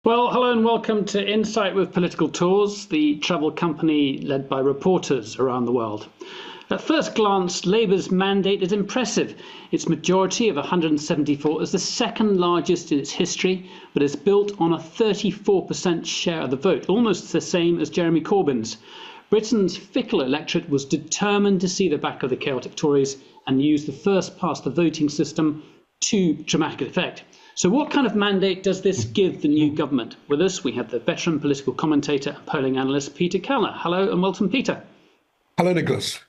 Well, hello and welcome to Insight with Political Tours, the travel company led by reporters around the world. At first glance, Labour's mandate is impressive. Its majority of 174 is the second largest in its history, but is built on a 34% share of the vote, almost the same as Jeremy Corbyn's. Britain's fickle electorate was determined to see the back of the chaotic Tories and use the first past the voting system to dramatic effect. So what kind of mandate does this give the new government? With us, we have the veteran political commentator and polling analyst, Peter Kellner. Hello and welcome, Peter. Hello, Nicholas.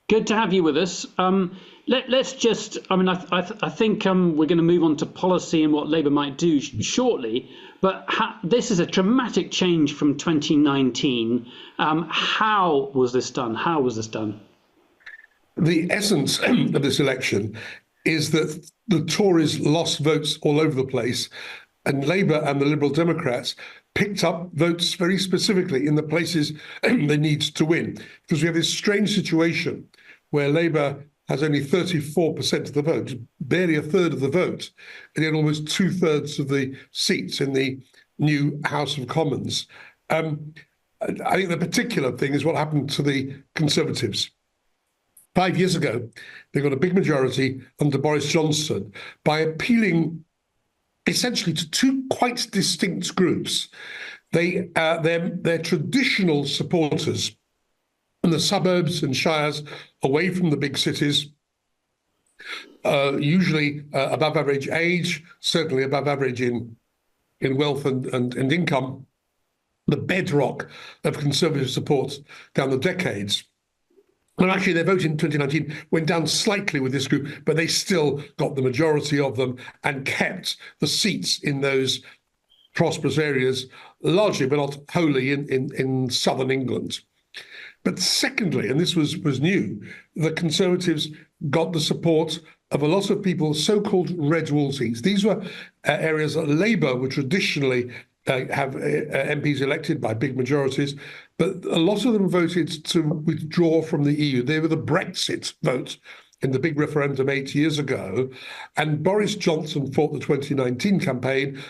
Good to have you with us. Let's just, I think we're going to move on to policy and what Labour might do shortly, but this is a dramatic change from 2019. How was this done? How was this done? The essence of this election is that the Tories lost votes all over the place, and Labour and the Liberal Democrats picked up votes very specifically in the places they need to win. Because we have this strange situation where Labour has only 34% of the vote, barely a third of the vote, and yet almost two-thirds of the seats in the new House of Commons. I think the particular thing is what happened to the Conservatives. 5 years ago, they got a big majority under Boris Johnson by appealing essentially to two quite distinct groups. Their traditional supporters in the suburbs and shires away from the big cities, usually above average age, certainly above average in wealth and income, the bedrock of Conservative support down the decades. And actually, their vote in 2019 went down slightly with this group, but they still got the majority of them and kept the seats in those prosperous areas, largely but not wholly in southern England. But secondly, and this was new, the Conservatives got the support of a lot of people, so-called red wall seats. These were areas that Labour would traditionally have MPs elected by big majorities, but a lot of them voted to withdraw from the EU. They were the Brexit vote in the big referendum 8 years ago. And Boris Johnson fought the 2019 campaign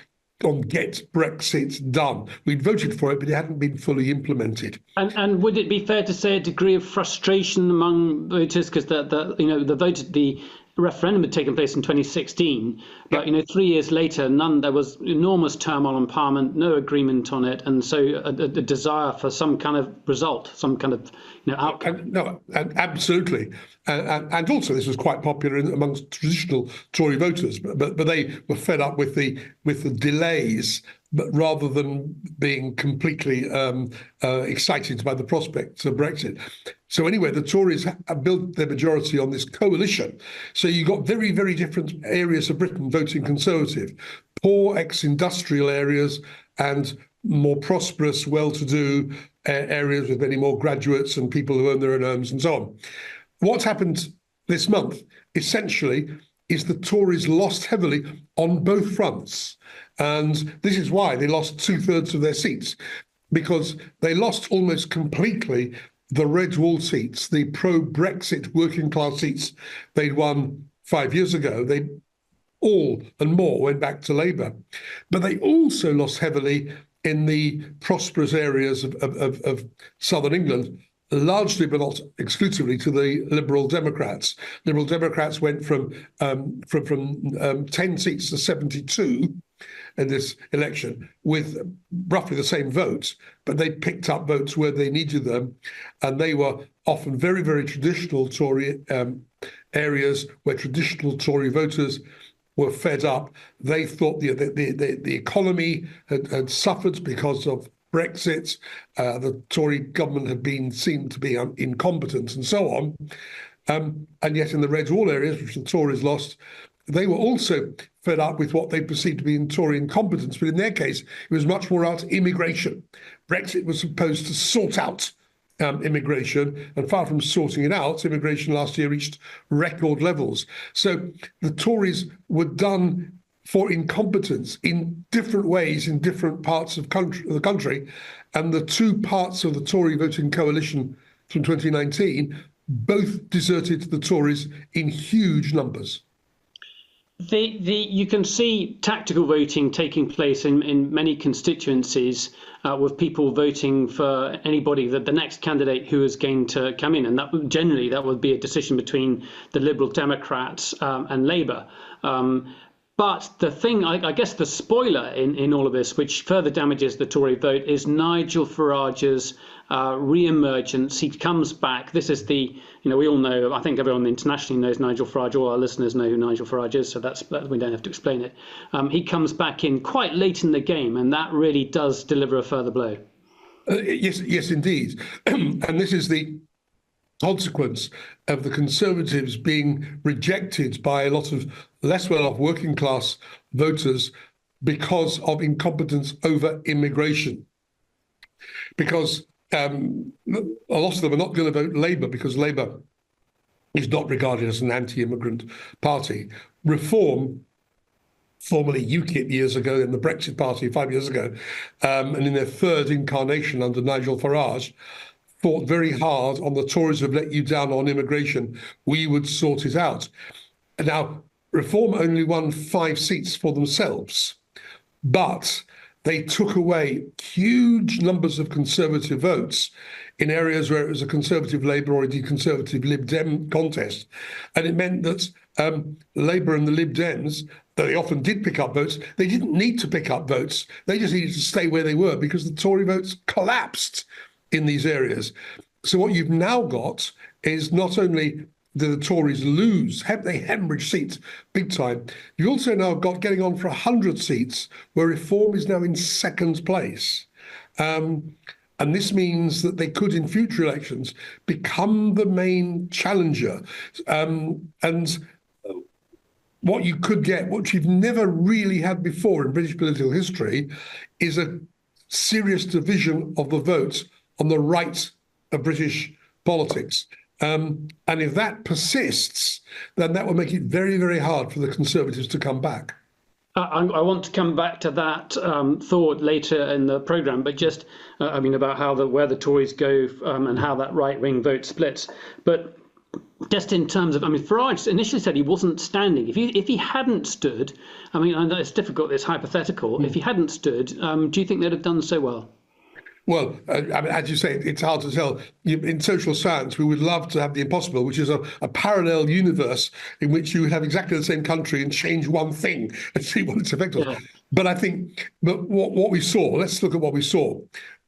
on get Brexit done. We'd voted for it, but it hadn't been fully implemented. And would it be fair to say a degree of frustration among voters because the referendum had taken place in 2016, but 3 years later, there was enormous turmoil on Parliament, no agreement on it, and so a desire for some kind of result, some kind of outcome. Absolutely, and also this was quite popular amongst traditional Tory voters, but they were fed up with the delays. But rather than being completely excited by the prospect of Brexit. So anyway, the Tories have built their majority on this coalition. So you got very, very different areas of Britain voting Conservative, poor ex-industrial areas and more prosperous, well-to-do areas with many more graduates and people who own their own homes and so on. What's happened this month, essentially, is the Tories lost heavily on both fronts. And this is why they lost two-thirds of their seats, because they lost almost completely the red wall seats, the pro-Brexit working class seats they'd won 5 years ago. They all and more went back to Labour. But they also lost heavily in the prosperous areas of southern England, largely but not exclusively to the Liberal Democrats. Liberal Democrats went from 10 seats to 72 in this election with roughly the same votes, but they picked up votes where they needed them, and they were often very, very traditional Tory areas where traditional Tory voters were fed up. They thought the economy had suffered because of Brexit, the Tory government had been seen to be incompetent and so on. And yet in the red wall areas, which the Tories lost, they were also fed up with what they perceived to be in Tory incompetence. But in their case, it was much more about immigration. Brexit was supposed to sort out immigration, and far from sorting it out, immigration last year reached record levels. So the Tories were done for incompetence in different ways in different parts of the country. And the two parts of the Tory voting coalition from 2019 both deserted the Tories in huge numbers. You can see tactical voting taking place in many constituencies, with people voting for anybody, that the next candidate who is going to come in, and that would be a decision between the Liberal Democrats and Labour. But the thing, I guess the spoiler in all of this, which further damages the Tory vote, is Nigel Farage's re-emergence. He comes back. This is we all know, I think everyone internationally knows Nigel Farage. All our listeners know who Nigel Farage is, so we don't have to explain it. He comes back in quite late in the game, and that really does deliver a further blow. Yes, indeed. And this is the consequence of the Conservatives being rejected by a lot of less well-off working class voters because of incompetence over immigration. Because a lot of them are not going to vote Labour because Labour is not regarded as an anti-immigrant party. Reform, formerly UKIP years ago, and the Brexit Party 5 years ago, and in their third incarnation under Nigel Farage, fought very hard on the Tories have let you down on immigration. We would sort it out. And now, Reform only won 5 seats for themselves, but they took away huge numbers of Conservative votes in areas where it was a Conservative Labour or indeed Conservative Lib Dem contest. And it meant that Labour and the Lib Dems, though they often did pick up votes, they didn't need to pick up votes. They just needed to stay where they were because the Tory votes collapsed in these areas. So what you've now got is not only do the Tories lose, they hemorrhage seats big time, you've also now got getting on for 100 seats where Reform is now in second place. And this means that they could, in future elections, become the main challenger. And what you could get, what you've never really had before in British political history, is a serious division of the vote on the right of British politics. And if that persists, then that will make it very, very hard for the Conservatives to come back. I want to come back to that thought later in the programme, but just, about where the Tories go and how that right-wing vote splits. But just in terms of, Farage initially said he wasn't standing. If he hadn't stood, I know it's difficult, it's hypothetical. If he hadn't stood, do you think they'd have done so well? Well, as you say, it's hard to tell. In social science, we would love to have the impossible, which is a parallel universe in which you would have exactly the same country and change one thing and see what its effect was. Yeah. But what we saw, let's look at what we saw,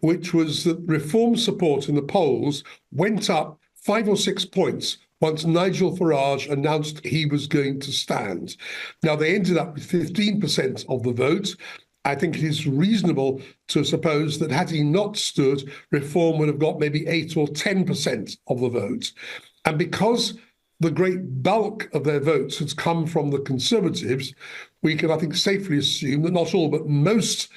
which was that Reform support in the polls went up 5 or 6 points once Nigel Farage announced he was going to stand. Now, they ended up with 15% of the vote. I think it is reasonable to suppose that had he not stood, Reform would have got maybe 8 or 10% of the vote. And because the great bulk of their votes has come from the Conservatives, we can, I think, safely assume that not all, but most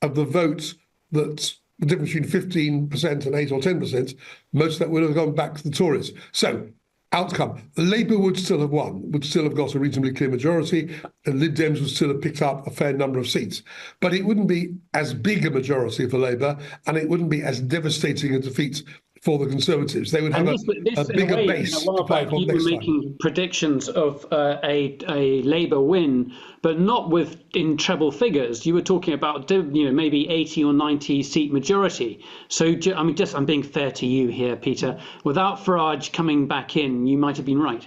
of the vote, that the difference between 15% and 8 or 10%, most of that would have gone back to the Tories. So, outcome, Labour would still have won, would still have got a reasonably clear majority, and Lib Dems would still have picked up a fair number of seats. But it wouldn't be as big a majority for Labour, and it wouldn't be as devastating a defeat for the Conservatives. They would have a bigger base to play for next time. You were making predictions of a Labour win, but not in treble figures. You were talking about maybe 80 or 90 seat majority. So I'm being fair to you here, Peter. Without Farage coming back in, you might have been right.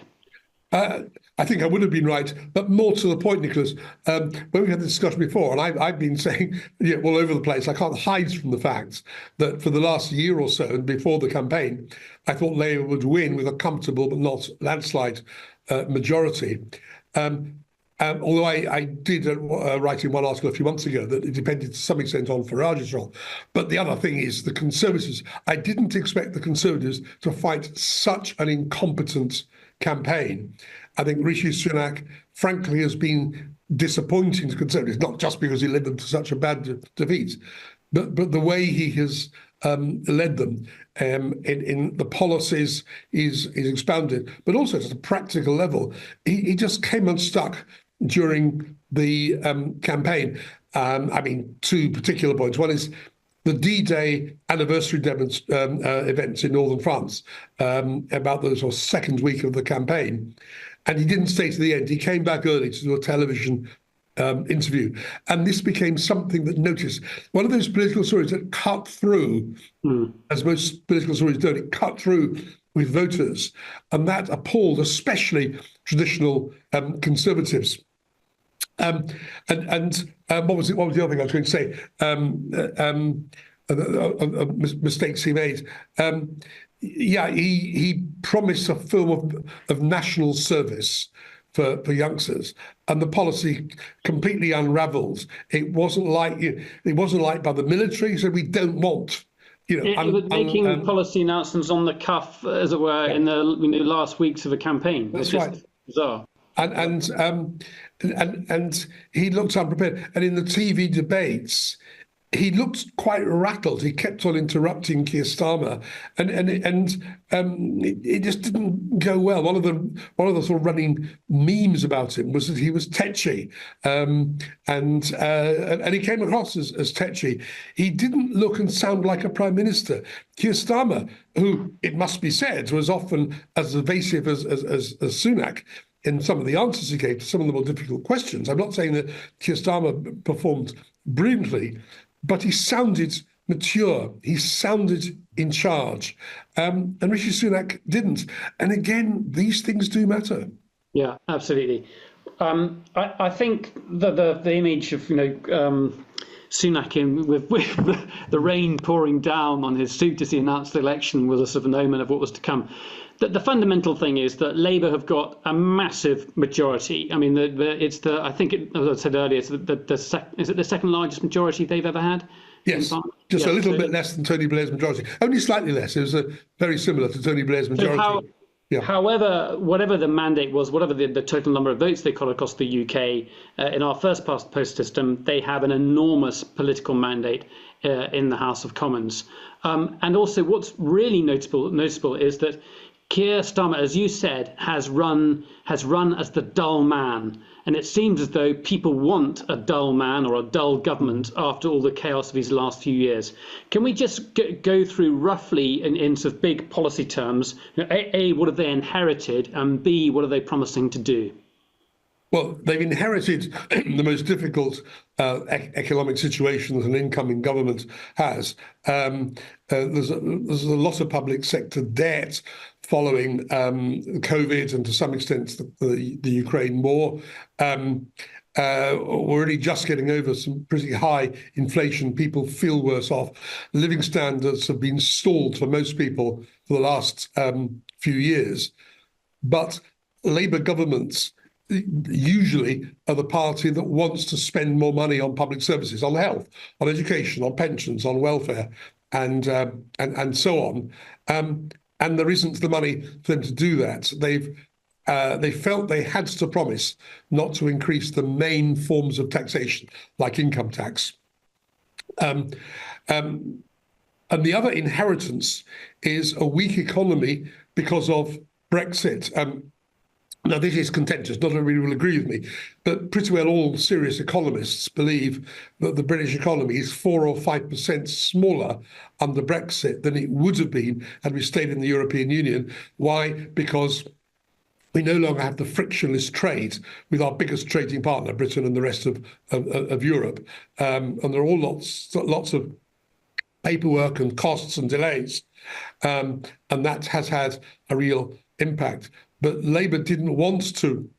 I think I would have been right, but more to the point, Nicholas, when we had this discussion before, and I've been saying all over the place, I can't hide from the fact that for the last year or so, and before the campaign, I thought Labour would win with a comfortable but not landslide majority. Although I did write in one article a few months ago that it depended to some extent on Farage's role. But the other thing is the Conservatives. I didn't expect the Conservatives to fight such an incompetent campaign. I think Rishi Sunak, frankly, has been disappointing to Conservatives, not just because he led them to such a bad defeat, but the way he has led them in the policies he's expounded, but also at a practical level. He just came unstuck during the campaign. 2 particular points. One is the D-Day anniversary events in northern France about the second week of the campaign. And he didn't stay to the end. He came back early to do a television interview. And this became something that noticed. One of those political stories that cut through, as most political stories don't, it cut through with voters. And that appalled especially traditional conservatives. And what was the other thing I was going to say? Mistakes he made. He promised a film of national service for youngsters, and the policy completely unravelled. It wasn't like by the military. So we don't want. It was making policy announcements on the cuff, as it were, in the last weeks of a campaign. That's right. Bizarre. And he looked unprepared. And in the TV debates, he looked quite rattled. He kept on interrupting Keir Starmer, and it just didn't go well. One of the sort of running memes about him was that he was tetchy, and he came across as tetchy. He didn't look and sound like a prime minister. Keir Starmer, who it must be said was often as evasive as Sunak in some of the answers he gave to some of the more difficult questions. I'm not saying that Keir Starmer performed brilliantly, but he sounded mature. He sounded in charge. And Rishi Sunak didn't. And again, these things do matter. Yeah, absolutely. I think the image of Sunak with the rain pouring down on his suit as he announced the election was a sort of an omen of what was to come. The fundamental thing is that Labour have got a massive majority. I mean, as I said earlier, is it the second largest majority they've ever had? Yes, just a little bit less than Tony Blair's majority. Only slightly less. It was very similar to Tony Blair's majority. However, whatever the mandate was, whatever the total number of votes they got across the UK, in our first past post system, they have an enormous political mandate in the House of Commons. And also what's really noticeable is that Keir Starmer, as you said, has run as the dull man. And it seems as though people want a dull man or a dull government after all the chaos of these last few years. Can we just go through roughly in sort of big policy terms, A, what have they inherited, and B, what are they promising to do? Well, they've inherited the most difficult economic situation that an incoming government has. There's a lot of public sector debt following COVID and to some extent the Ukraine war. We're really just getting over some pretty high inflation. People feel worse off. Living standards have been stalled for most people for the last few years. But Labour governments usually are the party that wants to spend more money on public services, on health, on education, on pensions, on welfare, and so on. And there isn't the money for them to do that. They felt they had to promise not to increase the main forms of taxation, like income tax. And the other inheritance is a weak economy because of Brexit. Now, this is contentious. Not everybody will agree with me, but pretty well all serious economists believe that the British economy is 4 or 5% smaller under Brexit than it would have been had we stayed in the European Union. Why? Because we no longer have the frictionless trade with our biggest trading partner, Britain, and the rest of Europe. And there are all lots of paperwork and costs and delays. And that has had a real impact. But Labour didn't want to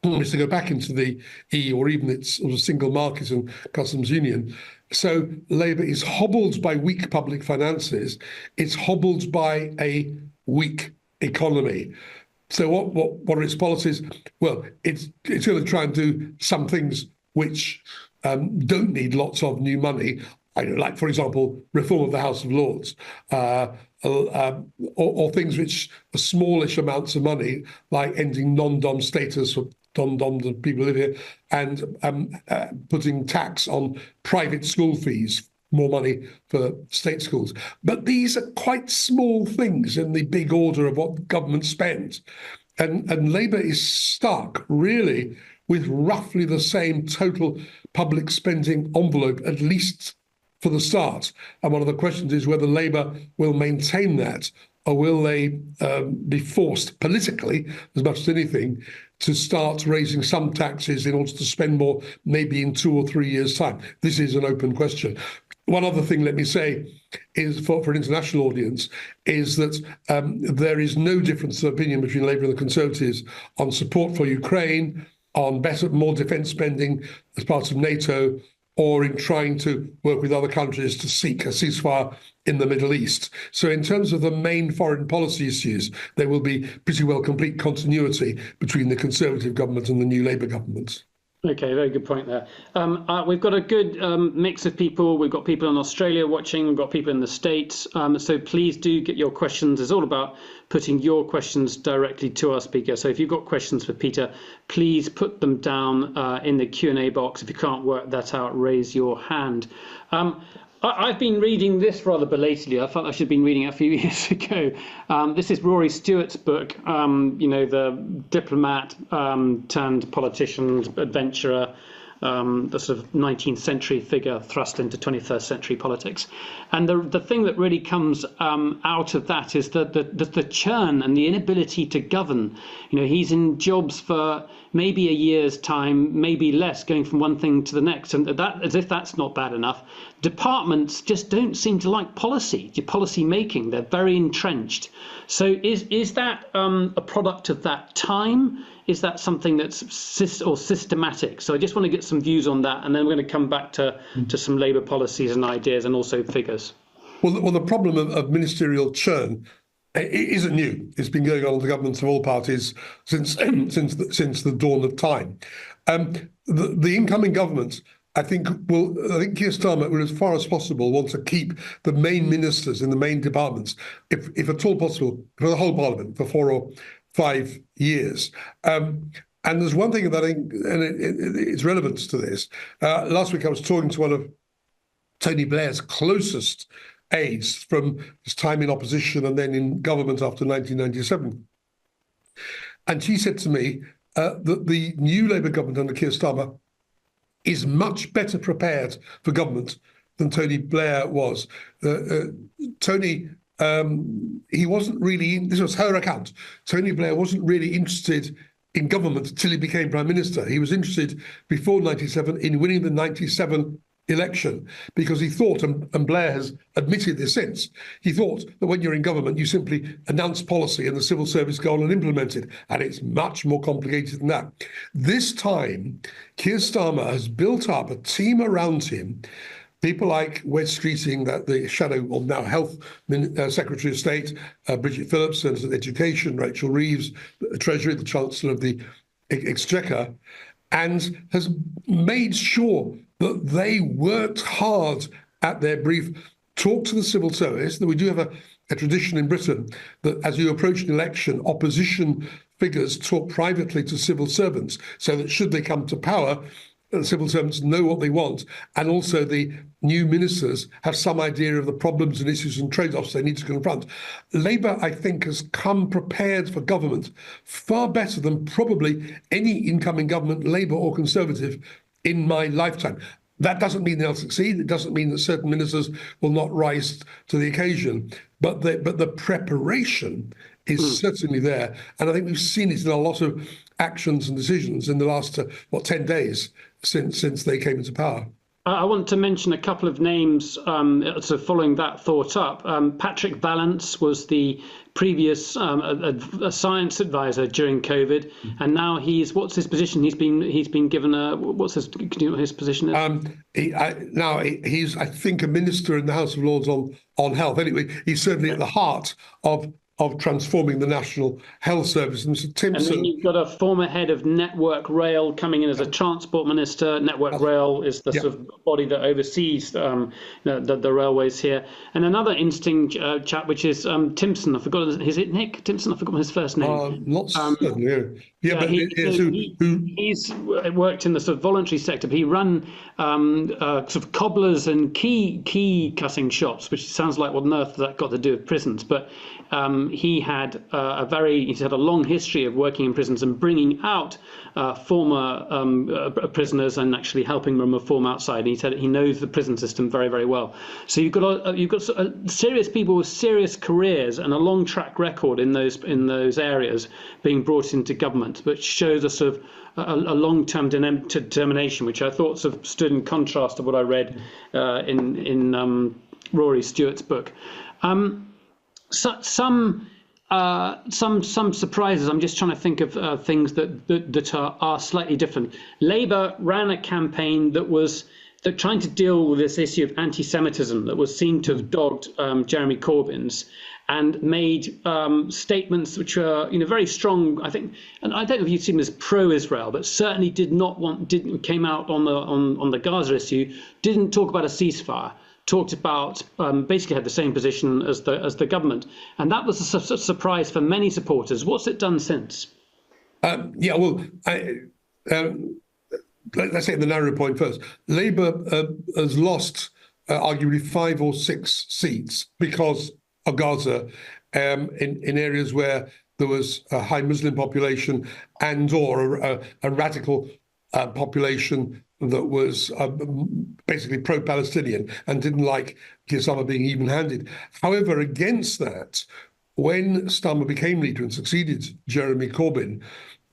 go back into the EU or even its sort of single market and customs union. So Labour is hobbled by weak public finances. It's hobbled by a weak economy. So what are its policies? Well, it's going to try and do some things which don't need lots of new money, like, for example, reform of the House of Lords, or things which are smallish amounts of money, like ending non-dom status for non-dom people live here, and putting tax on private school fees, more money for state schools. But these are quite small things in the big order of what government spends. And Labour is stuck, really, with roughly the same total public spending envelope, at least for the start. And one of the questions is whether Labour will maintain that or will they be forced politically, as much as anything, to start raising some taxes in order to spend more, maybe in 2 or 3 years' time? This is an open question. One other thing, let me say, is for an international audience, is that there is no difference of opinion between Labour and the Conservatives on support for Ukraine, on more defence spending as part of NATO, or in trying to work with other countries to seek a ceasefire in the Middle East. So in terms of the main foreign policy issues, there will be pretty well complete continuity between the Conservative government and the new Labour government. Okay, very good point there. We've got a good mix of people. We've got people in Australia watching. We've got people in the States. So please do get your questions. It's all about putting your questions directly to our speaker. So if you've got questions for Peter, please put them down in the Q&A box. If you can't work that out, raise your hand. I've been reading this rather belatedly. I thought I should have been reading it a few years ago. This is Rory Stewart's book, the diplomat turned politician, adventurer, the sort of 19th century figure thrust into 21st century politics. And the thing that really comes out of that is the churn and the inability to govern. He's in jobs for maybe a year's time, maybe less, going from one thing to the next. And that, as if that's not bad enough, departments just don't seem to like policy making. They're very entrenched. So is that a product of that time? Is that something that's systematic? So I just want to get some views on that, and then we're going to come back to some Labour policies and ideas, and also figures. Well, the problem of ministerial churn isn't new. It's been going on with the governments of all parties since the dawn of time. The incoming government, I think Keir Starmer will, as far as possible, want to keep the main ministers in the main departments, if at all possible, for the whole Parliament for 4 or 5 years. And there's one thing that I think, and it's relevance to this. Last week I was talking to one of Tony Blair's closest aides from his time in opposition and then in government after 1997. And she said to me that the new Labour government under Keir Starmer is much better prepared for government than Tony Blair was. Tony, he wasn't really, this was her account, Tony Blair wasn't really interested in government until he became Prime Minister. He was interested before 97 in winning the 97 election, because he thought, and Blair has admitted this since, he thought that when you're in government, you simply announce policy and the civil service go on and implement it. And it's much more complicated than that. This time, Keir Starmer has built up a team around him, people like Wes Streeting, the shadow of now Health Secretary of State, Bridget Phillips, Senator of Education, Rachel Reeves, the Treasury, the Chancellor of the Exchequer, and has made sure that they worked hard at their brief, talked to the civil service. That we do have a tradition in Britain that as you approach an election, opposition figures talk privately to civil servants, so that should they come to power, the civil servants know what they want, and also the new ministers have some idea of the problems and issues and trade-offs they need to confront. Labour, I think, has come prepared for government far better than probably any incoming government, Labour or Conservative, in my lifetime. That doesn't mean they'll succeed. It doesn't mean that certain ministers will not rise to the occasion. But the preparation is certainly there. And I think we've seen it in a lot of actions and decisions in the last, 10 days since they came into power. I want to mention a couple of names so following that thought up. Patrick Vallance was the previous a science advisor during COVID, and now what's his position? He's been given do you know what his position is? He's I think a minister in the House of Lords on health. Anyway, he's certainly at the heart of transforming the National Health Service. And Mr. Timpson. And then you've got a former head of Network Rail coming in as a transport minister. Network Rail is the sort of body that oversees the railways here. And another interesting chap, which is Timpson. I forgot, is it Nick Timpson? I forgot his first name. Not certainly. He's worked in the sort of voluntary sector, but he run sort of cobblers and key cutting shops, which sounds like what on earth that got to do with prisons. But he's had a long history of working in prisons and bringing out former prisoners and actually helping them reform outside. And he said he knows the prison system very, very well. So you've got serious people with serious careers and a long track record in those areas being brought into government, which shows a sort of a long-term determination, which I thought sort of stood in contrast to what I read in Rory Stewart's book. Some surprises. I'm just trying to think of things that are slightly different. Labour ran a campaign that trying to deal with this issue of anti-Semitism that was seen to have dogged Jeremy Corbyn's, and made statements which were, very strong. I think, and I don't know if you've seen them as pro-Israel, but certainly came out on the Gaza issue, didn't talk about a ceasefire. Talked about basically had the same position as the government, and that was a surprise for many supporters. What's it done since? Let's take the narrow point first. Labour has lost arguably 5 or 6 seats because of Gaza, in areas where there was a high Muslim population and/or a radical population that was basically pro-Palestinian and didn't like Osama being even-handed. However, against that, when Starmer became leader and succeeded Jeremy Corbyn,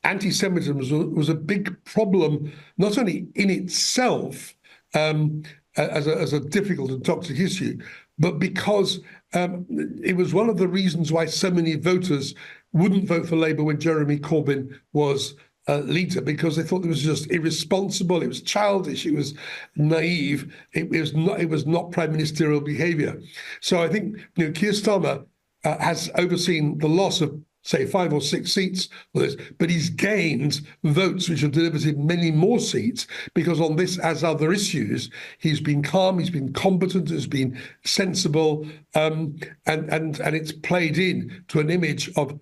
anti-Semitism was a big problem, not only in itself as a difficult and toxic issue, but because it was one of the reasons why so many voters wouldn't vote for Labour when Jeremy Corbyn was leader, because they thought it was just irresponsible, it was childish, it was naive, it was not prime ministerial behaviour. So I think Keir Starmer has overseen the loss of, say, 5 or 6 seats for this, but he's gained votes which have delivered him many more seats, because on this, as other issues, he's been calm, he's been competent, he's been sensible, and it's played in to an image of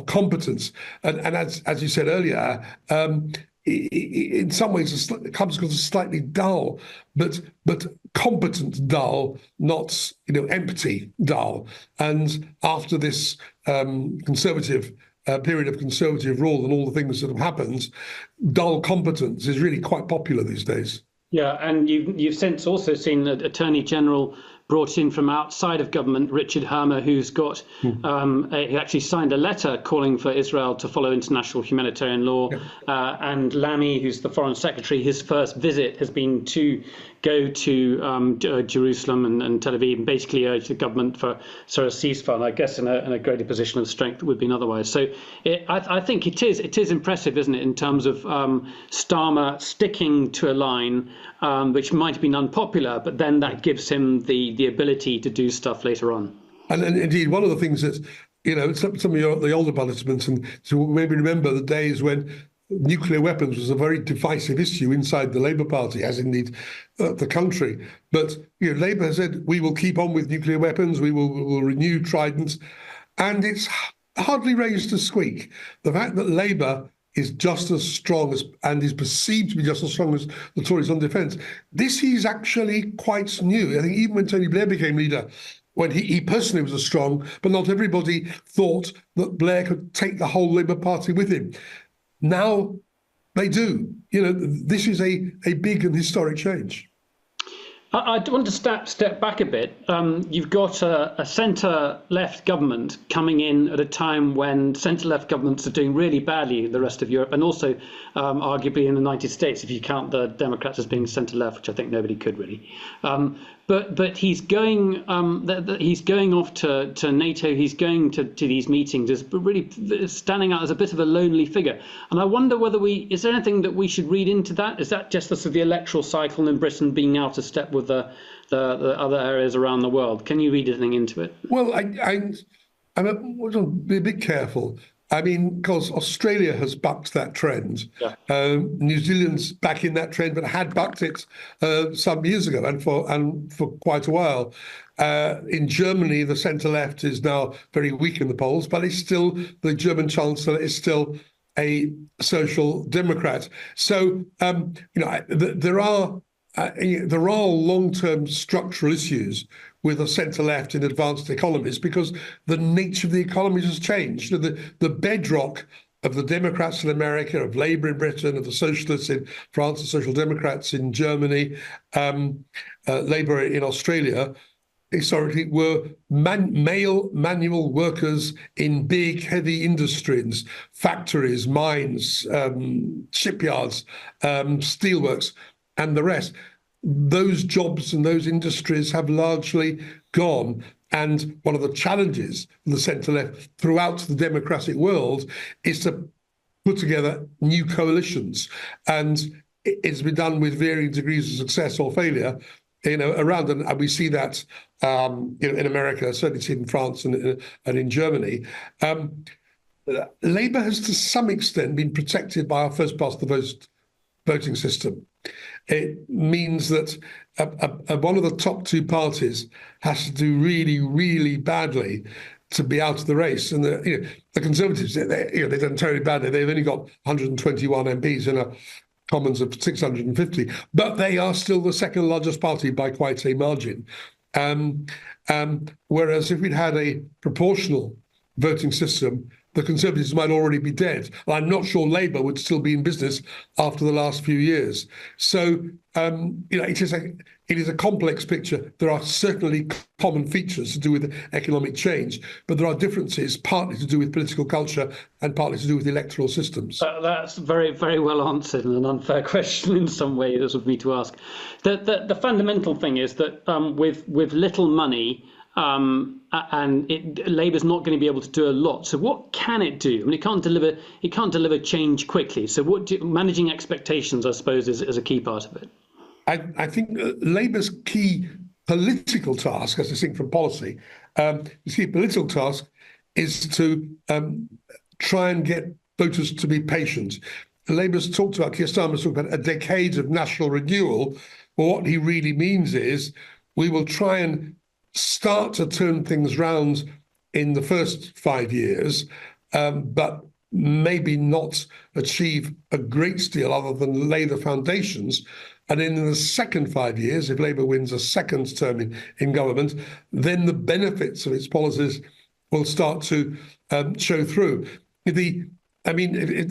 competence. And as you said earlier, in some ways it comes across as slightly dull, but competent dull, not empty dull. And after this conservative period of conservative rule and all the things that have happened, dull competence is really quite popular these days. Yeah, and you've since also seen the Attorney General brought in from outside of government, Richard Hermer, who's got he actually signed a letter calling for Israel to follow international humanitarian law. And Lamy, who's the Foreign Secretary, his first visit has been to go to Jerusalem and Tel Aviv and basically urge the government for a ceasefire, and I guess in a greater position of strength that would have been otherwise. So I think it is impressive, isn't it, in terms of Starmer sticking to a line which might have been unpopular, but then that gives him the ability to do stuff later on. And indeed, one of the things that, some of the older participants, and so maybe remember the days when nuclear weapons was a very divisive issue inside the Labour Party, as indeed the country. But Labour has said, we will keep on with nuclear weapons, we will renew Trident, and it's hardly raised a squeak. The fact that Labour is just as strong as, and is perceived to be just as strong as the Tories on defence, this is actually quite new. I think even when Tony Blair became leader, when he personally was strong, but not everybody thought that Blair could take the whole Labour Party with him. Now they do. This is a big and historic change. I want to step back a bit. You've got a centre-left government coming in at a time when centre-left governments are doing really badly in the rest of Europe, and also arguably in the United States, if you count the Democrats as being centre-left, which I think nobody could really. But he's going off to NATO. He's going to these meetings as really standing out as a bit of a lonely figure. And I wonder whether is there anything that we should read into that? Is that just the electoral cycle in Britain being out of step with the other areas around the world? Can you read anything into it? Well, I'm be a bit careful. I mean, because Australia has bucked that trend. Yeah. New Zealand's back in that trend, but had bucked it some years ago and for quite a while. In Germany, the centre-left is now very weak in the polls, but it's still, the German Chancellor is still a social democrat. So, there are there are long-term structural issues with the centre-left in advanced economies because the nature of the economies has changed. The bedrock of the Democrats in America, of Labour in Britain, of the Socialists in France, the Social Democrats in Germany, Labour in Australia, historically were male manual workers in big, heavy industries, factories, mines, shipyards, steelworks, and the rest. Those jobs and those industries have largely gone. And one of the challenges of the centre-left throughout the democratic world is to put together new coalitions. And it's been done with varying degrees of success or failure, around, and we see that in America, certainly see it in France and in Germany. Labour has to some extent been protected by our first past the post voting system. It means that one of the top two parties has to do really, really badly to be out of the race. And the Conservatives, they've done terribly badly. They've only got 121 MPs in a Commons of 650, but they are still the second largest party by quite a margin. Whereas if we'd had a proportional voting system, the Conservatives might already be dead. And I'm not sure Labour would still be in business after the last few years. So, it is a complex picture. There are certainly common features to do with economic change, but there are differences partly to do with political culture and partly to do with electoral systems. That's very, very well answered, and an unfair question in some way, this would be to ask. The fundamental thing is that with little money, Labour's not going to be able to do a lot. So what can it do? I mean, it can't deliver change quickly. So managing expectations, I suppose, is a key part of it. I think Labour's key political task, as distinct from policy, his key political task is to try and get voters to be patient. Labour's talked about, Keir Starmer's talked about a decade of national renewal. Well, what he really means is we will try and start to turn things round in the first 5 years, but maybe not achieve a great deal other than lay the foundations. And in the second 5 years, if Labour wins a second term in government, then the benefits of its policies will start to show through.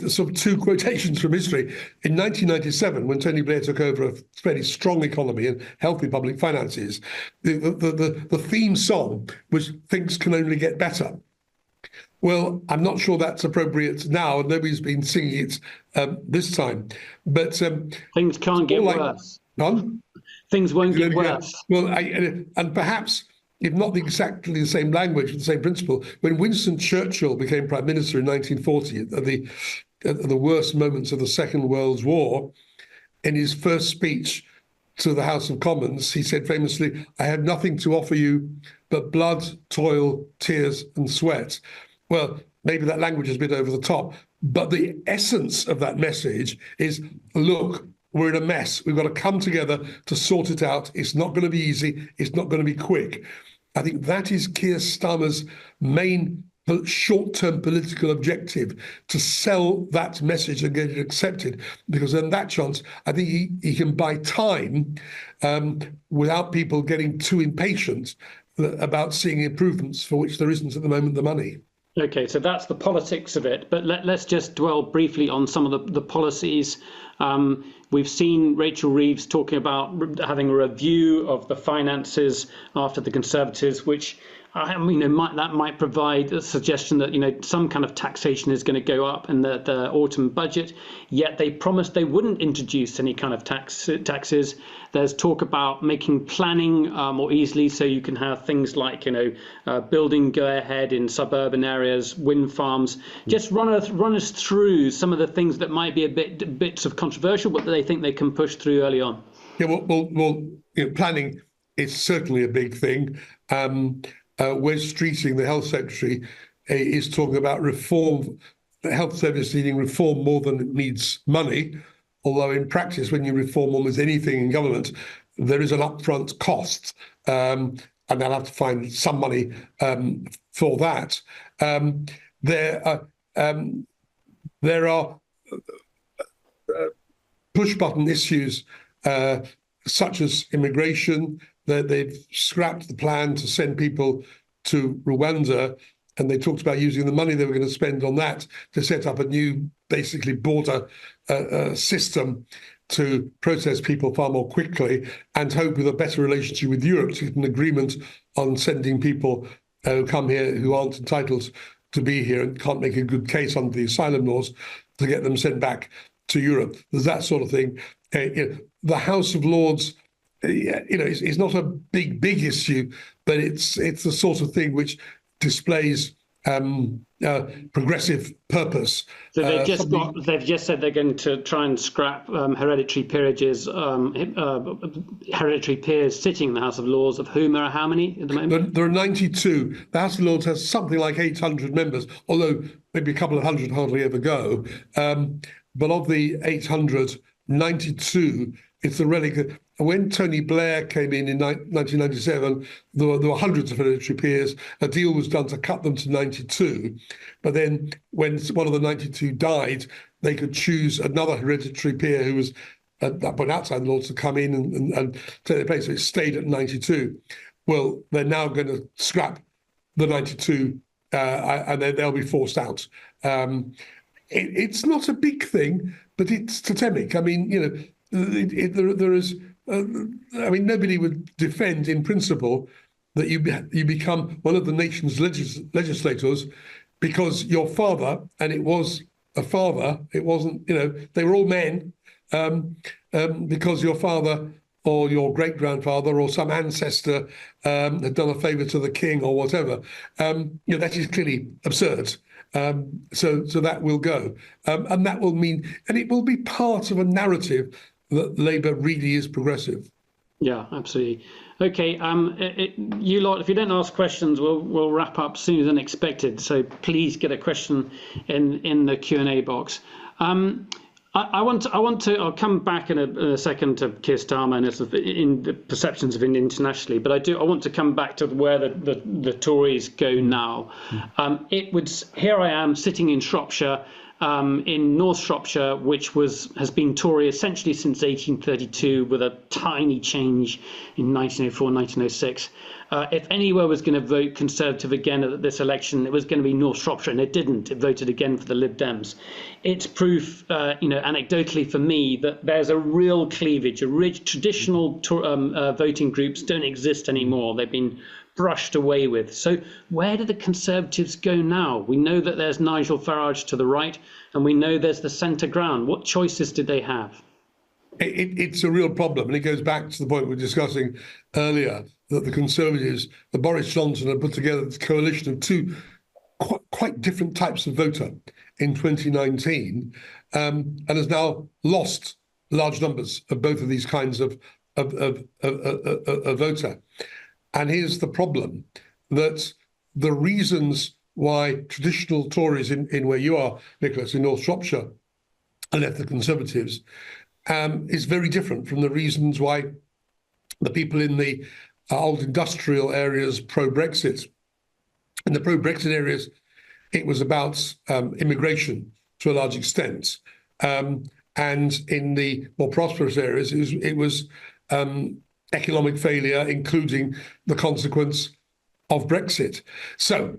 Sort of two quotations from history. In 1997, when Tony Blair took over a fairly strong economy and healthy public finances, the theme song was "Things Can Only Get Better." Well, I'm not sure that's appropriate now, and nobody's been singing it this time. But things can't get worse. Things won't get worse. Well, and perhaps, if not exactly the same language, the same principle, when Winston Churchill became Prime Minister in 1940, at the worst moments of the Second World War, in his first speech to the House of Commons, he said famously, "I have nothing to offer you but blood, toil, tears, and sweat." Well, maybe that language is a bit over the top, but the essence of that message is, look, we're in a mess. We've got to come together to sort it out. It's not going to be easy. It's not going to be quick. I think that is Keir Starmer's main short-term political objective, to sell that message and get it accepted, because then that chance, I think he can buy time without people getting too impatient about seeing improvements for which there isn't at the moment the money. Okay, so that's the politics of it. But let's just dwell briefly on some of the policies. We've seen Rachel Reeves talking about having a review of the finances after the Conservatives, which that might provide a suggestion that some kind of taxation is going to go up in the autumn budget. Yet they promised they wouldn't introduce any kind of taxes. There's talk about making planning more easily, so you can have things like building go ahead in suburban areas, wind farms. Just run us through some of the things that might be bits of controversial, but they think they can push through early on. Yeah, well, planning is certainly a big thing. Wes Streeting, the Health Secretary, is talking about reform, the health service needing reform more than it needs money. Although in practice, when you reform almost anything in government, there is an upfront cost, and they'll have to find some money for that. There are push-button issues such as immigration. That they've scrapped the plan to send people to Rwanda, and they talked about using the money they were going to spend on that to set up a new, basically, border system to process people far more quickly, and hope with a better relationship with Europe to get an agreement on sending people who come here who aren't entitled to be here and can't make a good case under the asylum laws, to get them sent back to Europe. There's that sort of thing. The House of Lords, it's not a big issue, but it's the sort of thing which displays progressive purpose. So they've just said they're going to try and scrap hereditary peerages, hereditary peers sitting in the House of Lords, of whom there are how many at the moment? There are 92. The House of Lords has something like 800 members, although maybe a couple of hundred hardly ever go. But of the 800, 92, it's the relic. When Tony Blair came in 1997, there were hundreds of hereditary peers. A deal was done to cut them to 92. But then when one of the 92 died, they could choose another hereditary peer who was at that point outside the Lords to come in and take their place. So it stayed at 92. Well, they're now going to scrap the 92 and then they'll be forced out. It's not a big thing, but it's totemic. I mean, there is. Nobody would defend in principle that you become one of the nation's legislators because your father, and it was a father, it wasn't, they were all men, because your father or your great-grandfather or some ancestor had done a favour to the king or whatever. That is clearly absurd. So that will go. And that will mean, and it will be part of a narrative that Labour really is progressive. Yeah, absolutely. Okay, you lot, if you don't ask questions, we'll wrap up sooner than expected. So please get a question in the Q&A box. I'll come back in a second to Keir Starmer and in the perceptions of him internationally, but I want to come back to where the Tories go now. Here I am sitting in Shropshire. In North Shropshire, which has been Tory essentially since 1832, with a tiny change in 1904, 1906. If anywhere was going to vote Conservative again at this election, it was going to be North Shropshire, and it didn't. It voted again for the Lib Dems. It's proof, anecdotally for me, that there's a real cleavage. Traditional voting groups don't exist anymore. They've been brushed away with. So where do the Conservatives go now? We know that there's Nigel Farage to the right, and we know there's the centre ground. What choices did they have? It's a real problem, and it goes back to the point we were discussing earlier, that the Conservatives, the Boris Johnson, had put together this coalition of two quite different types of voter in 2019, and has now lost large numbers of both of these kinds of voter. And here's the problem, that the reasons why traditional Tories in where you are, Nicholas, in North Shropshire, are left the Conservatives, is very different from the reasons why the people in the old industrial areas pro-Brexit. In the pro-Brexit areas, it was about immigration to a large extent. And in the more prosperous areas, it was economic failure, including the consequence of Brexit. So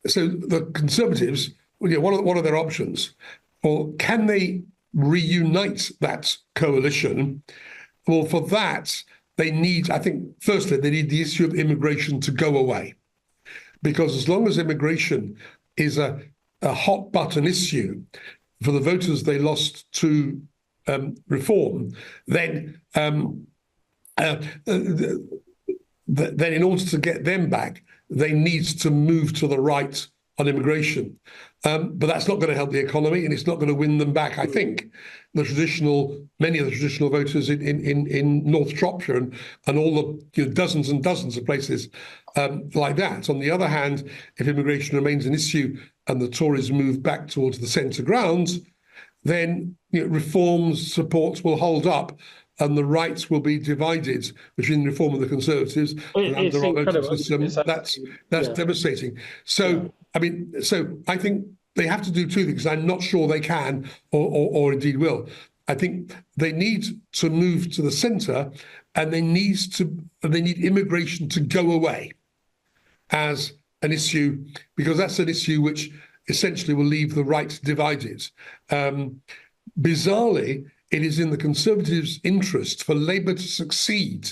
the Conservatives, what are their options? Well, can they reunite that coalition? Well, for that, they need, I think, firstly, they need the issue of immigration to go away. Because as long as immigration is a hot button issue for the voters they lost to reform, then in order to get them back, they need to move to the right on immigration. But that's not going to help the economy, and it's not going to win them back. I think many of the traditional voters in North Shropshire and all the dozens and dozens of places like that. On the other hand, if immigration remains an issue and the Tories move back towards the centre ground, then reforms supports will hold up, and the right will be divided between the reform and the Conservatives around the right voting system. That's devastating. So I think they have to do two things. I'm not sure they can or indeed will. I think they need to move to the centre, and they need immigration to go away as an issue, because that's an issue which essentially will leave the right divided. Bizarrely, it is in the Conservatives' interest for Labour to succeed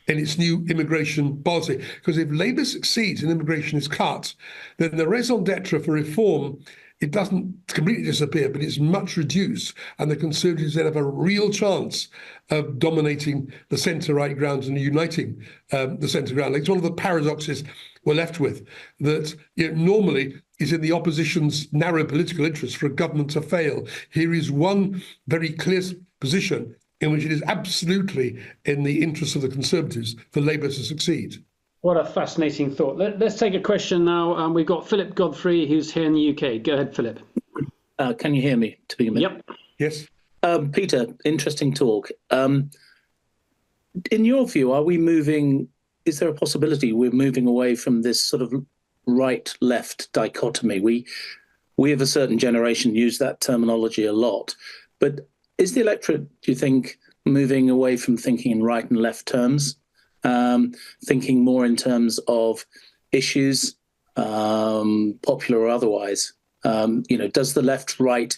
in its new immigration policy, because if Labour succeeds and immigration is cut, then the raison d'etre for reform, it doesn't completely disappear, but it's much reduced, and the Conservatives then have a real chance of dominating the centre-right grounds and uniting the centre ground. It's one of the paradoxes we're left with, that normally is in the opposition's narrow political interest for a government to fail. Here is one very clear position in which it is absolutely in the interest of the Conservatives for Labour to succeed. What a fascinating thought. Let's take a question now. We've got Philip Godfrey, who's here in the UK. Go ahead, Philip. Can you hear me to begin with? Yep. Yes. Peter, interesting talk. In your view, is there a possibility we're moving away from this sort of right-left dichotomy? We of a certain generation use that terminology a lot, but is the electorate, do you think, moving away from thinking in right and left terms, thinking more in terms of issues, popular or otherwise? Does the left-right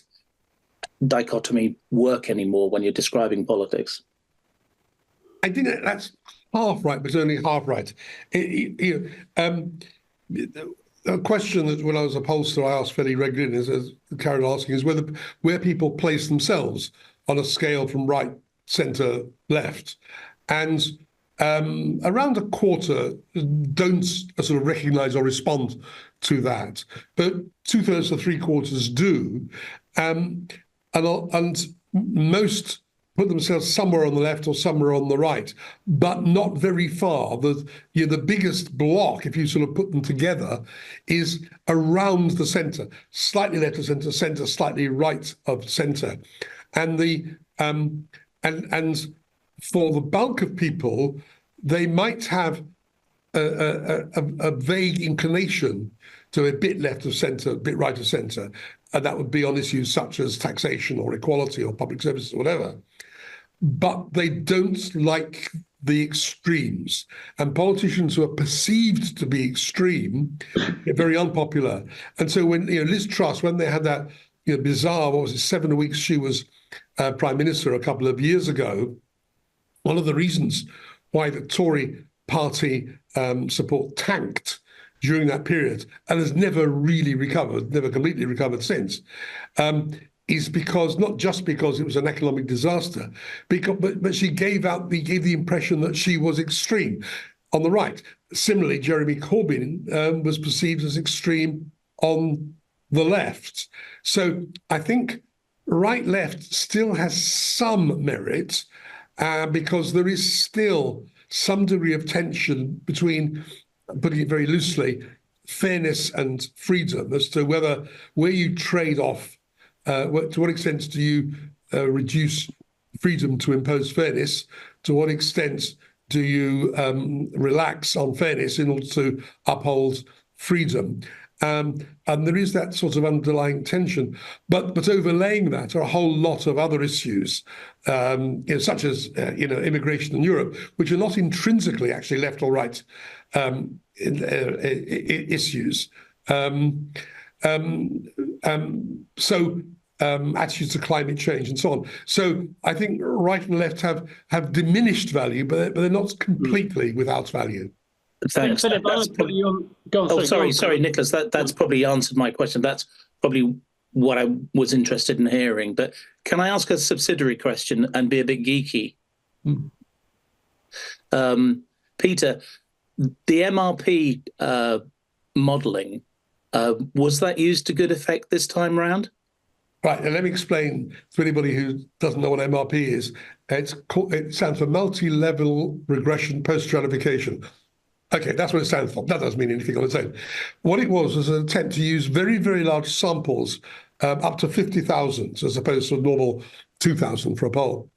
dichotomy work anymore when you're describing politics? I think that's half right, but only half right. A question that when I was a pollster I asked fairly regularly, as Karen asking, is where people place themselves on a scale from right, centre, left. And around a quarter don't sort of recognise or respond to that, but 2/3 to 3/4 do, and most put themselves somewhere on the left or somewhere on the right, but not very far. The biggest block, if you sort of put them together, is around the centre, slightly left of centre, centre slightly right of centre, and and for the bulk of people, they might have a vague inclination to a bit left of centre, a bit right of centre, and that would be on issues such as taxation or equality or public services or whatever. But they don't like the extremes, and politicians who are perceived to be extreme are very unpopular. And so when Liz Truss, when they had that bizarre, 7 weeks she was Prime Minister a couple of years ago, one of the reasons why the Tory party support tanked during that period and has never really recovered, never completely recovered since, is because, not just because it was an economic disaster, but she gave the impression that she was extreme on the right. Similarly, Jeremy Corbyn was perceived as extreme on the left. So I think right-left still has some merit because there is still some degree of tension between, putting it very loosely, fairness and freedom, as to where you trade off. To what extent do you reduce freedom to impose fairness? To what extent do you relax on fairness in order to uphold freedom? And there is that sort of underlying tension. But overlaying that are a whole lot of other issues, such as immigration in Europe, which are not intrinsically actually left or right issues. Attitudes to climate change and so on. So I think right and left have diminished value, but they're not completely without value. Thanks. Philip, go on. Sorry, Nicholas. That's probably answered my question. That's probably what I was interested in hearing. But can I ask a subsidiary question and be a bit geeky? Peter, the MRP modelling, was that used to good effect this time round? Right, and let me explain to anybody who doesn't know what MRP is. It stands for multi-level regression post-stratification. Okay, that's what it stands for. That doesn't mean anything on its own. What it was an attempt to use very, very large samples, up to 50,000, as opposed to a normal 2,000 for a poll,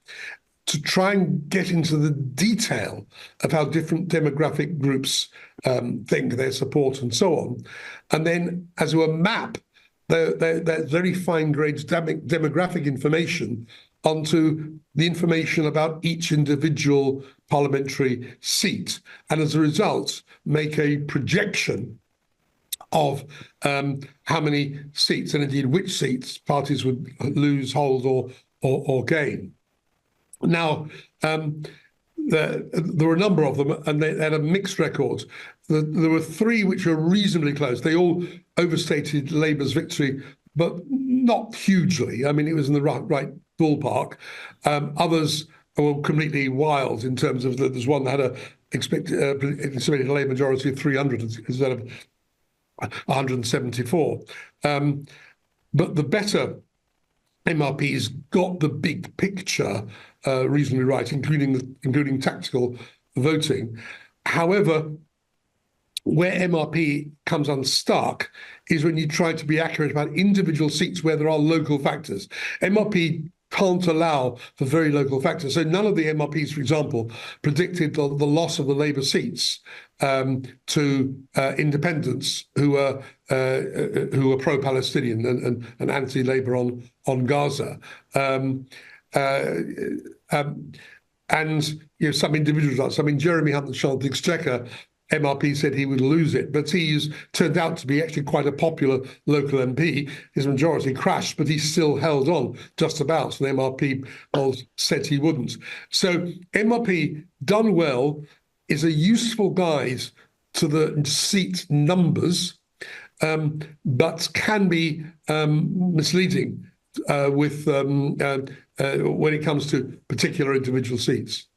to try and get into the detail of how different demographic groups think, their support, and so on. And then, as a map, that very fine-grained demographic information onto the information about each individual parliamentary seat, and as a result make a projection of how many seats, and indeed which seats, parties would lose, hold, or gain. Now, there were a number of them, and they had a mixed record. There were three which were reasonably close. They all overstated Labour's victory, but not hugely. I mean, it was in the right ballpark. Others were completely wild in terms of there's one that had a estimated Labour majority of 300 instead of 174. But the better MRPs got the big picture reasonably right, including tactical voting. However, where MRP comes unstuck is when you try to be accurate about individual seats where there are local factors. MRP can't allow for very local factors. So none of the MRPs, for example, predicted the loss of the Labour seats to independents who were pro-Palestinian and anti-Labour on Gaza. And some individuals, I mean, Jeremy Hunt, the Chancellor of the Exchequer, MRP said he would lose it, but he's turned out to be actually quite a popular local MP. His majority crashed, but he still held on just about, and MRP polls said he wouldn't. So MRP done well is a useful guide to the seat numbers, but can be misleading when it comes to particular individual seats.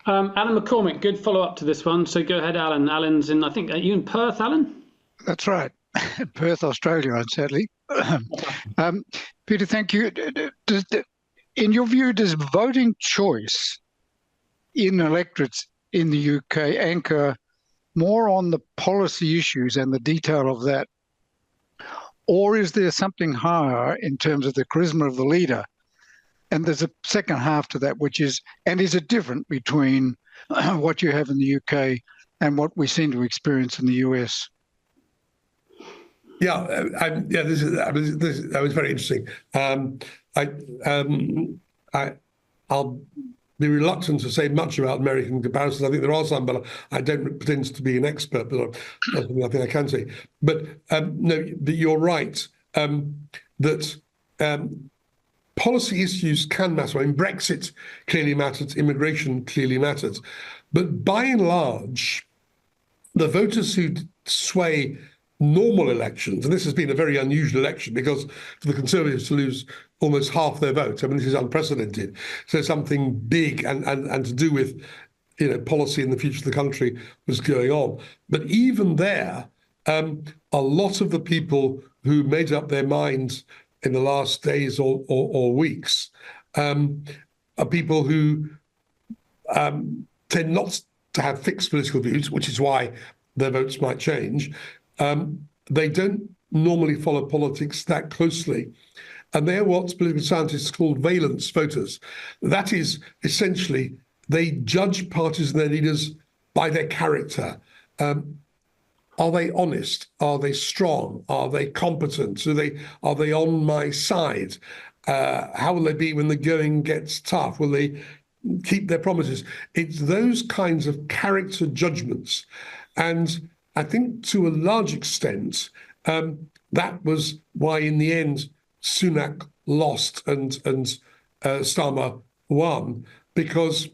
Alan McCormick, good follow-up to this one. So go ahead, Alan. Alan's in, I think, are you in Perth, Alan? That's right. Perth, Australia, sadly. Peter, thank you. In your view, does voting choice in electorates in the UK anchor more on the policy issues and the detail of that? Or is there something higher in terms of the charisma of the leader? And there's a second half to that, which is, and is it different between what you have in the UK and what we seem to experience in the US? Yeah, that was very interesting. I'll be reluctant to say much about American comparisons. I think there are some, but I don't pretend to be an expert. But I think I can say. But no, but you're right that. Policy issues can matter. I mean, Brexit clearly matters, immigration clearly matters. But by and large, the voters who sway normal elections, and this has been a very unusual election because for the Conservatives to lose almost half their vote, I mean, this is unprecedented. So something big and to do with policy in the future of the country was going on. But even there, a lot of the people who made up their minds in the last days or weeks are people who tend not to have fixed political views, which is why their votes might change. They don't normally follow politics that closely. And they're what political scientists call valence voters. That is essentially, they judge parties and their leaders by their character. Are they honest? Are they strong? Are they competent? Are they on my side? How will they be when the going gets tough? Will they keep their promises? It's those kinds of character judgments. And I think to a large extent, that was why in the end, Sunak lost and Starmer won, because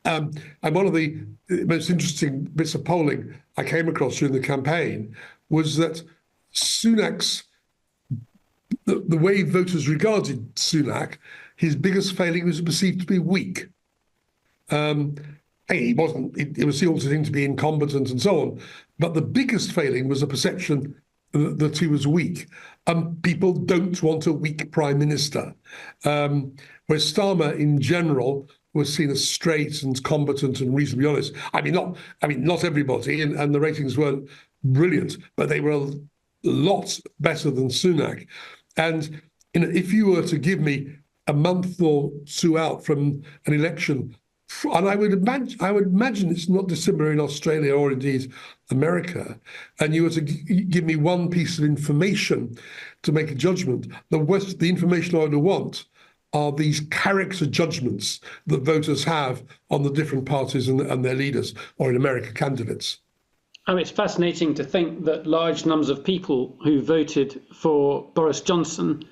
and one of the most interesting bits of polling I came across during the campaign was that Sunak's, the way voters regarded Sunak, his biggest failing was perceived to be weak. He wasn't, it was also seen to be incompetent and so on. But the biggest failing was a perception that he was weak. People don't want a weak prime minister. Whereas Starmer in general was seen as straight and competent and reasonably honest. Not everybody, and the ratings weren't brilliant, but they were a lot better than Sunak. And if you were to give me a month or two out from an election, and I would imagine it's not dissimilar in Australia or indeed America, and you were to give me one piece of information to make a judgment, the information I would want are these character judgments that voters have on the different parties and their leaders, or in America, candidates. Oh, it's fascinating to think that large numbers of people who voted for Boris Johnson,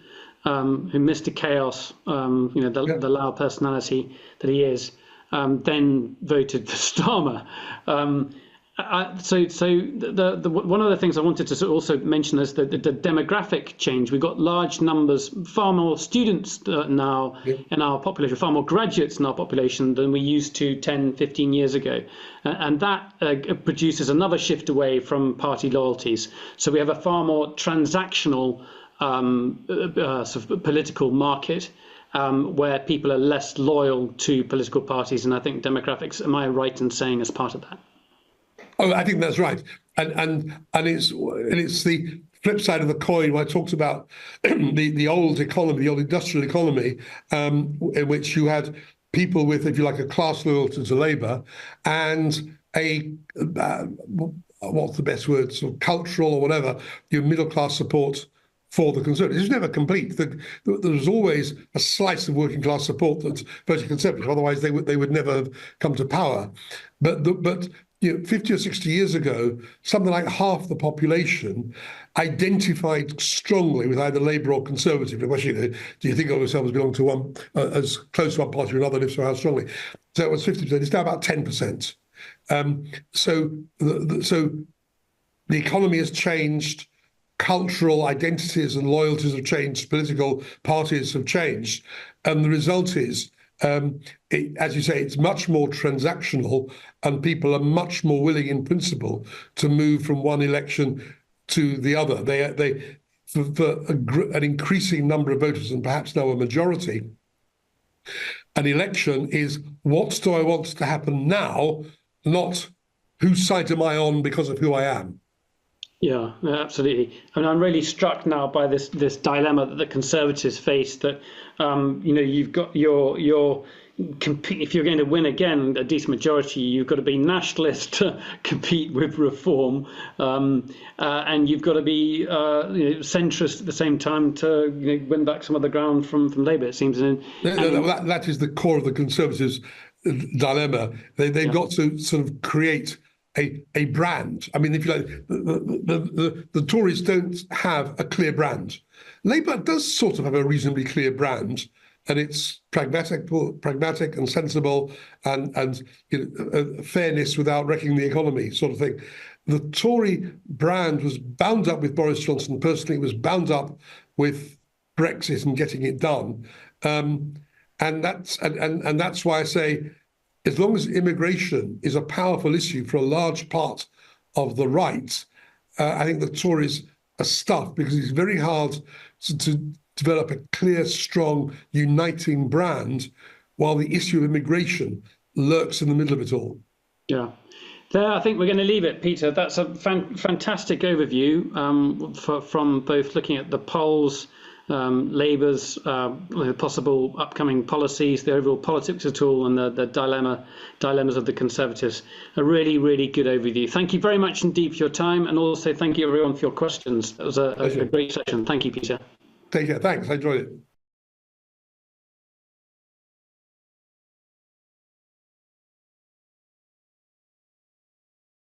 who Mr. Chaos, the loud personality that he is, then voted for Starmer. So one of the things I wanted to also mention is the demographic change. We've got large numbers, far more students now in our population, far more graduates in our population than we used to 10, 15 years ago. And that produces another shift away from party loyalties. So we have a far more transactional sort of political market where people are less loyal to political parties. And I think demographics, am I right in saying, is part of that? Oh, I think that's right, and it's the flip side of the coin when I talked about the old economy, the old industrial economy, in which you had people with, if you like, a class loyalty to Labour and a what's the best word, sort of cultural or whatever, your middle class support for the Conservatives. It's never complete. There's always a slice of working class support that's voted Conservative. Otherwise, they would never have come to power. But 50 or 60 years ago, something like half the population identified strongly with either Labour or Conservative. The question, do you think of yourself as belonging to one, as close to one party or another, and if so, how strongly? So it was 50%. It's now about 10%. So the economy has changed. Cultural identities and loyalties have changed. Political parties have changed. And the result is, as you say, it's much more transactional, and people are much more willing, in principle, to move from one election to the other. For an increasing number of voters, and perhaps now a majority, an election is what do I want to happen now, not whose side am I on because of who I am. Yeah, absolutely. I mean, I'm really struck now by this dilemma that the Conservatives face. That you've got your compete. If you're going to win again a decent majority, you've got to be nationalist to compete with Reform, and you've got to be centrist at the same time to win back some of the ground from Labour. It seems. That is the core of the Conservatives' dilemma. They've got to sort of create a brand. I mean, if you like, the Tories don't have a clear brand. Labour does sort of have a reasonably clear brand, and it's pragmatic and sensible, and fairness without wrecking the economy, sort of thing. The Tory brand was bound up with Boris Johnson personally. It was bound up with Brexit and getting it done, and that's why I say, as long as immigration is a powerful issue for a large part of the right, I think the Tories are stuffed, because it's very hard to develop a clear, strong, uniting brand while the issue of immigration lurks in the middle of it all. Yeah. There, I think we're going to leave it, Peter. That's a fantastic overview from both looking at the polls, Labour's possible upcoming policies, the overall politics at all, and the dilemmas of the Conservatives. A really, really good overview. Thank you very much indeed for your time, and also thank you everyone for your questions. That was a great session. Thank you, Peter. Take care. Thanks. I enjoyed it.